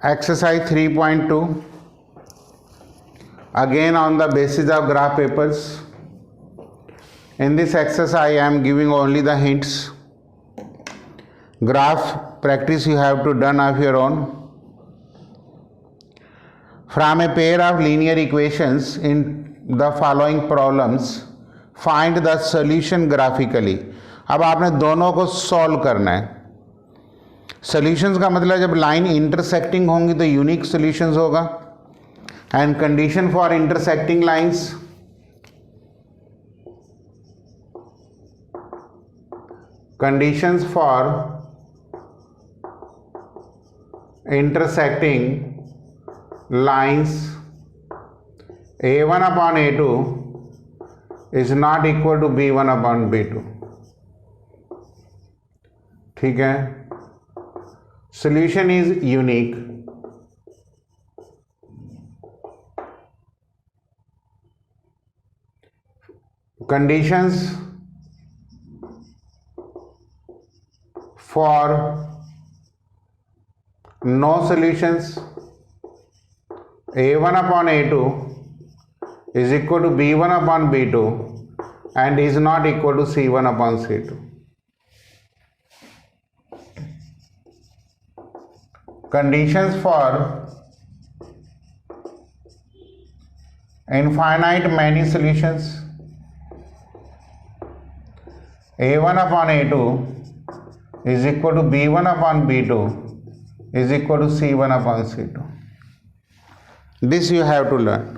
Exercise 3.2, again on the basis of graph papers. In this exercise I am giving only the hints. Graph practice you have to done of your own. From a pair of linear equations in the following problems, find the solution graphically. अब आपने दोनों को solve करना है. Solutions का मतलब जब line intersecting होंगी तो यूनिक सॉल्यूशंस होगा. And condition for intersecting lines, conditions for intersecting lines a1 upon a2 is not equal to b1 upon b2. ठीक है. Solution is unique. Conditions for no solutions, a1 upon a2 is equal to b1 upon b2 and is not equal to c1 upon c2. Conditions for infinite many solutions, a1 upon a2 is equal to b1 upon b2 is equal to c1 upon c2. This you have to learn.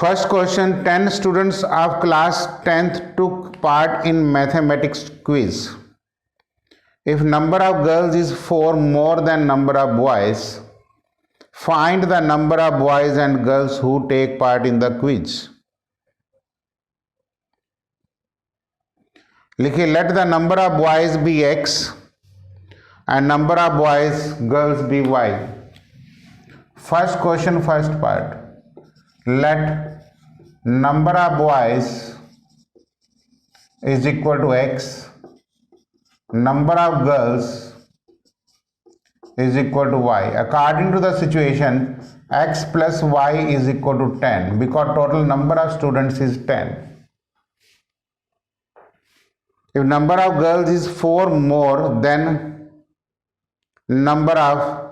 First question, 10 students of class 10th took part in mathematics quiz. If number of girls is 4 more than number of boys, find the number of boys and girls who take part in the quiz. लिखिए, let the number of boys be x and number of boys girls be y. First question, first part. Let number of boys is equal to x, number of girls is equal to y. According to the situation, x plus y is equal to 10 because total number of students is 10. If number of girls is 4 more than number of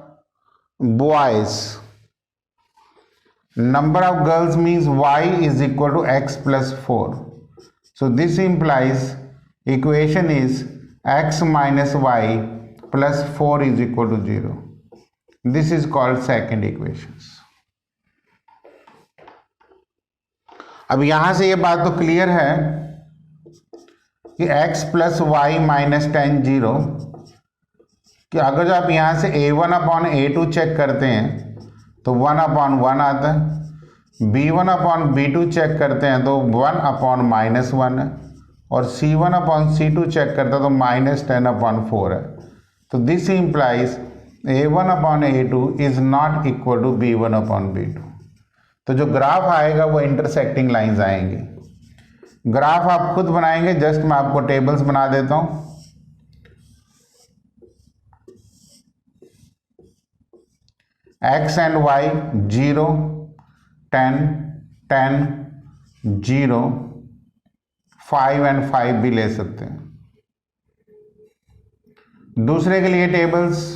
boys, number of girls means y is equal to x plus 4. So this implies equation is x minus y plus 4 is equal to 0. This is called second equations. अब यहां से ये बात तो clear है कि x plus Y minus 10 0, कि अगर जो आप यहाँ से a1 अपॉन a2 चेक करते हैं तो 1 अपॉन 1 आता है, b1 अपॉन b2 चेक करते हैं तो 1 अपॉन माइनस 1 है, और c1 अपॉन c2 चेक करते हैं तो माइनस 10 अपॉन 4 है. तो this implies a1 upon a2 is not equal to b1 upon b2. तो जो ग्राफ आएगा वो इंटरसेक्टिंग लाइंस आएंगी. ग्राफ आप खुद बनाएंगे, जस्ट मैं आपको टेबल्स बना देता हूं. एक्स एंड वाई 0 10 10 0 5 एंड 5 भी ले सकते हैं. दूसरे के लिए tables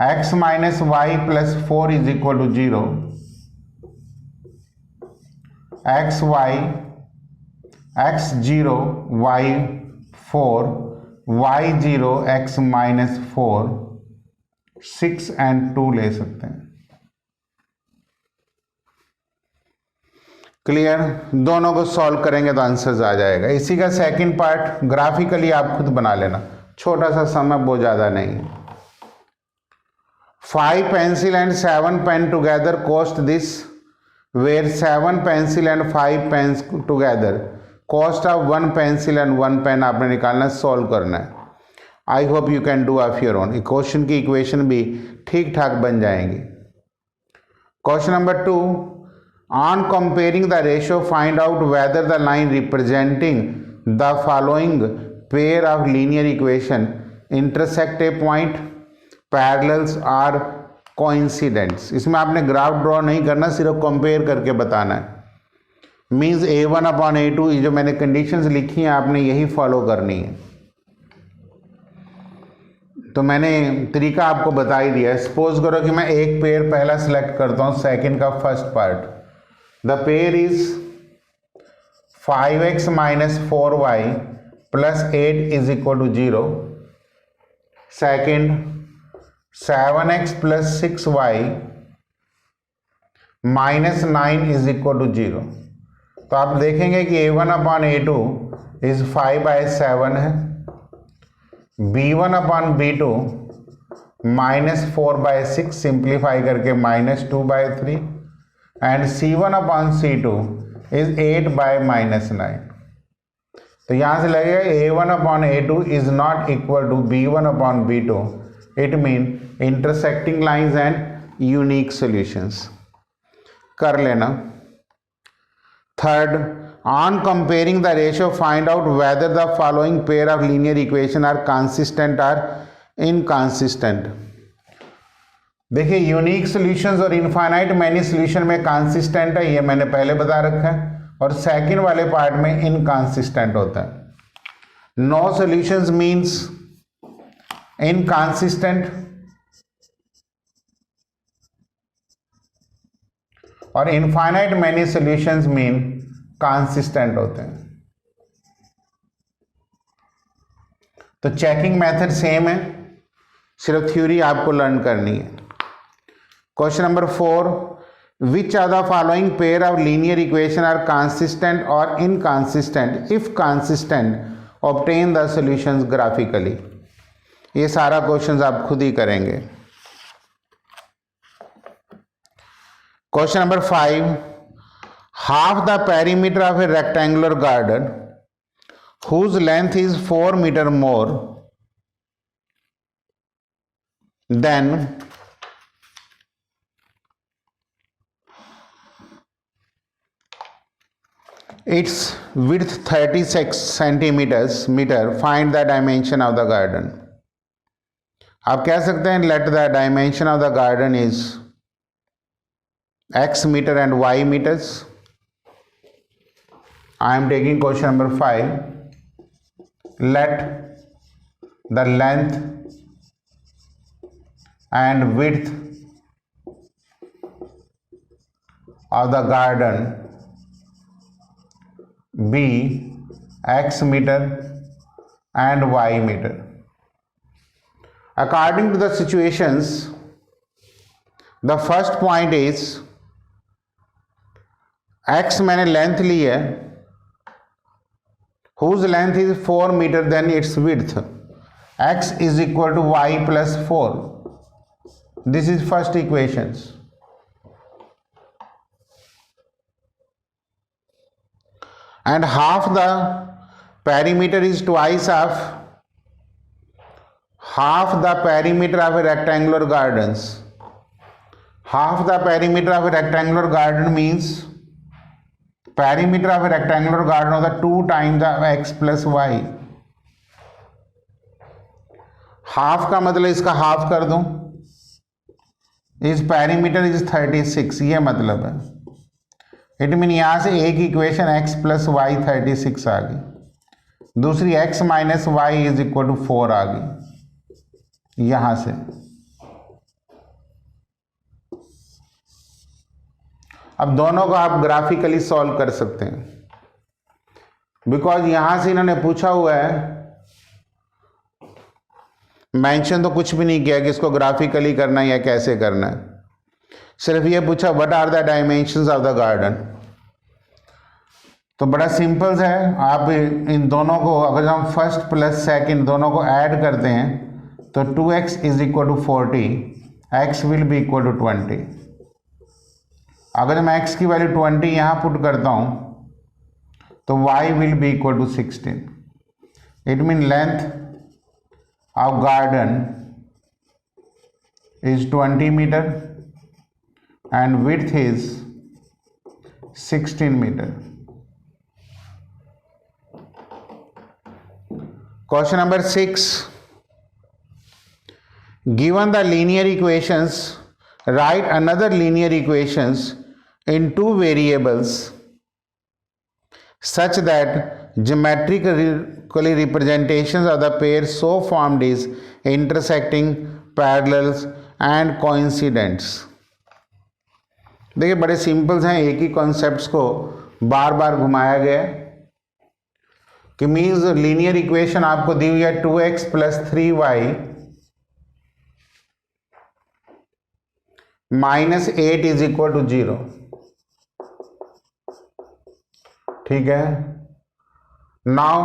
x minus y plus 4 is equal to 0, x y x 0 y 4 y 0 x minus 4 6 and 2 ले सकते हैं. क्लियर. दोनों को सॉल्व करेंगे तो आंसर्स आ जाएगा. इसी का सेकंड पार्ट ग्राफिकली आप खुद बना लेना, छोटा सा समय, बहुत ज्यादा नहीं. 5 pencil and 7 pen together cost this, where 7 pencil and 5 pens together cost of 1 pencil and 1 pen आपने निकालना, सॉल्व करना है. I hope you can do of your own. Question की इक्वेशन भी ठीक ठाक बन जाएंगी. Question number 2, on comparing the ratio find out whether the line representing the following pair of linear equation intersect a point, parallels are coincidents. इसमें आपने graph draw नहीं करना, सिर्फ कंपेयर करके बताना है। मीन्स A1 अपॉन A2, ये जो मैंने कंडीशंस लिखी हैं आपने यही फॉलो करनी है। तो मैंने तरीका आपको बता ही दिया है। सपोज करो कि मैं एक पेयर पहला सेलेक्ट करता हूँ, सेकंड का first part. The pair is 5x minus 4y plus 8 is equal to 0। Second 7x plus 6y minus 9 is equal to 0। तो आप देखेंगे कि A1 अपॉन A2 इज 5/7 है, B1 upon B2 minus 4/6 simplify करके minus 2/3 and C1 upon C2 is 8/-9। तो यहां से लगेगा A1 upon A2 is not equal to B1 upon B2। It mean intersecting lines and unique solutions. कर लेना। Third, on comparing the ratio find out whether the following pair of linear equation are consistent or inconsistent। देखिए unique solutions और infinite many solution में consistent है, ये मैंने पहले बता रखा है, और सेकंड वाले पार्ट में इनकंसिस्टेंट होता है। नो सॉल्यूशंस मींस इनकंसिस्टेंट और infinite many solutions mean consistent होते हैं। तो चेकिंग मेथड सेम है, सिर्फ थ्योरी आपको लर्न करनी है। Question number 4, which are the following pair of linear equation are consistent और inconsistent? If consistent obtain the solutions graphically. ये सारा क्वेश्चन आप खुद ही करेंगे। Question number 5, half the perimeter of a rectangular garden whose length is 4 meter more than its width 36 centimeters find the dimension of the garden। आप कह सकते हैं let the dimension of the garden is x meter and y meters। I am taking question number 5. Let the length and width of the garden be x meter and y meter। According to the situations, the first point is x मैंने length ली है, whose length is 4 meter then its width x is equal to y plus 4। This is first equations। and half the perimeter is twice of half the perimeter of a rectangular gardens। half the perimeter of a rectangular garden means perimeter of a rectangular garden of the 2 times of x plus y। Half का मतलब इसका half कर दूं, इस perimeter is 36, ये मतलब है। It mean यहां से एक इक्वेशन x प्लस वाई 36 आ गई, दूसरी x minus y is equal to 4 आ गई यहां से। अब दोनों को आप ग्राफिकली सॉल्व कर सकते हैं, बिकॉज यहां से इन्होंने पूछा हुआ है, मेंशन तो कुछ भी नहीं किया कि इसको ग्राफिकली करना है या कैसे करना है, सिर्फ ये पूछा what are the dimensions of the garden. तो बड़ा सिंपल है, आप इन दोनों को अगर हम फर्स्ट प्लस सेकंड दोनों को ऐड करते हैं तो 2x is equal to 40, x will be equal to 20। अगर मैं x की वैल्यू 20 यहाँ पुट करता हूँ तो y will be equal to 16। It mean length of garden is 20 metre and width is 16 metre. Question number 6, given the linear equations write another linear equations in two variables such that geometrically representations of the pair so formed is intersecting, parallels and coincidents. देखिए बड़े symbols हैं, एक ही concepts को बार बार घुमाया गया है कि means linear equation आपको दी हुई है 2x + 3y - 8 = 0. ठीक है. Now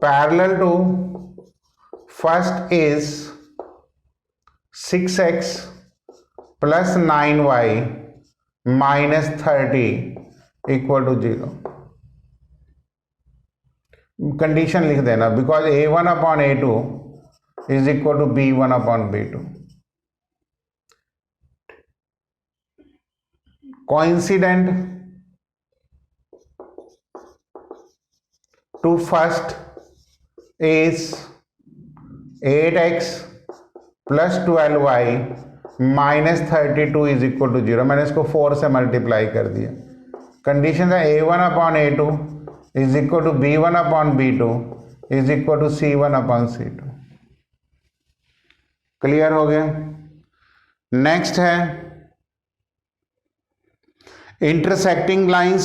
parallel to first is 6x + 9y - 30 = 0. Condition लिख देना because a1/a2 = b1/b2. Coincident to first is 8x + 12y - 32 = 0. मैंने इसको 4 से मल्टीप्लाई कर दिया. कंडीशन है a1/a2 = b1/b2 = c1/c2. क्लियर हो गया. नेक्स्ट है इंटरसेक्टिंग लाइंस.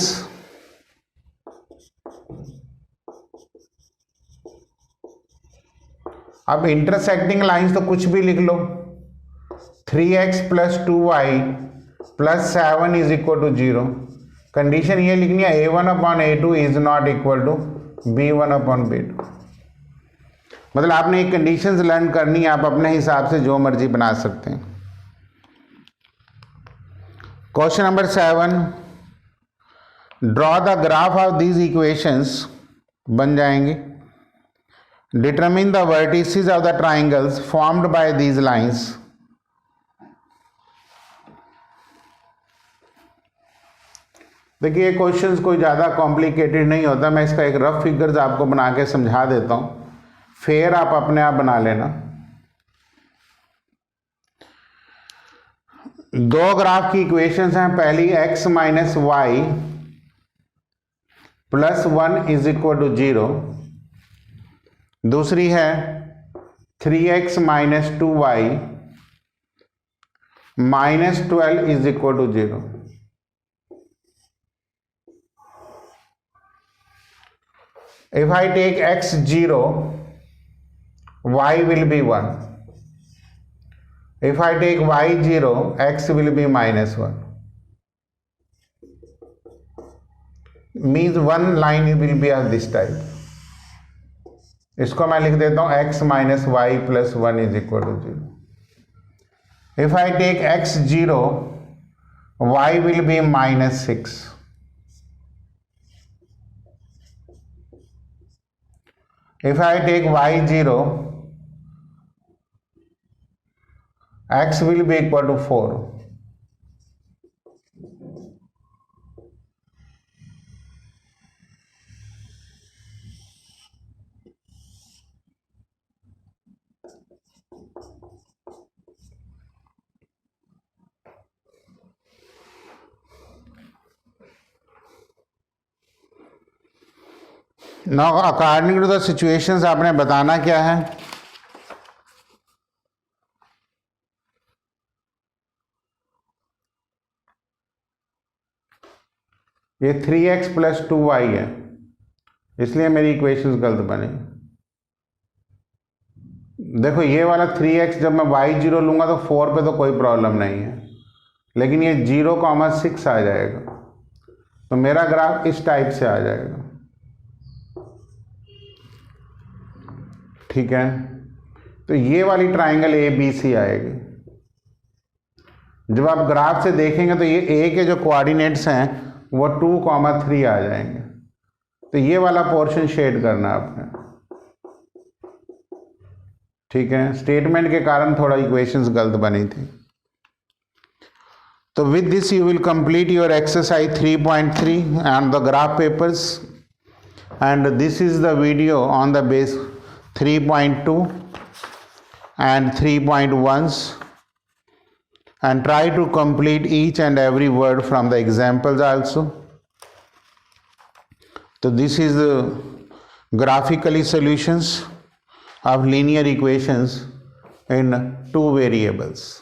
अब इंटरसेक्टिंग लाइंस तो कुछ भी लिख लो. 3x + 2y + 7 = 0. कंडीशन ये लिखनी है a1/a2 is not equal to b1/b2. मतलब आपने एक कंडीशंस लर्न करनी है, आप अपने हिसाब से जो मर्जी बना सकते हैं. Question number 7, draw the graph of these equations. बन जाएंगे. Determine the vertices of the triangles formed by these lines. देखिए क्वेश्चंस कोई ज़्यादा कॉम्प्लिकेटेड नहीं होता. मैं इसका एक रफ फिगर्स आपको बना के समझा देता हूँ, फिर आप अपने आप बना लेना. दो ग्राफ की इक्वेशंस हैं. पहली x - y + 1 = 0. दूसरी है 3x - 2y - 12 = 0. If I take x 0, y will be 1. If I take y 0, x will be -1. Means one line will be of this type. इसको मैं लिख देता हूं x - y + 1 = 0. If I take x 0, y will be -6. If I take y 0, x will be equal to 4. Now according to the situations आपने बताना क्या है. ये 3x + 2y है, इसलिए मेरी इक्वेशंस गलत बनी. देखो ये वाला 3x जब मैं y 0 लूंगा तो 4 पे तो कोई प्रॉब्लम नहीं है, लेकिन ये 0,6 आ जाएगा तो मेरा ग्राफ इस टाइप से आ जाएगा. ठीक है. तो ये वाली ट्राइंगल ABC आएगी. जब आप ग्राफ से देखेंगे तो ये A के जो कोऑर्डिनेट्स हैं वो 2,3 आ जाएंगे. तो ये वाला पोर्शन शेड करना आपने. ठीक है. स्टेटमेंट के कारण थोड़ा इक्वेशंस गलत बनी थी. तो with this you will complete your exercise 3.3 and the graph papers, and this is the video on the base 3.2. and 3.1s, and try to complete each and every word from the examples also. So this is the graphically solutions of linear equations in two variables.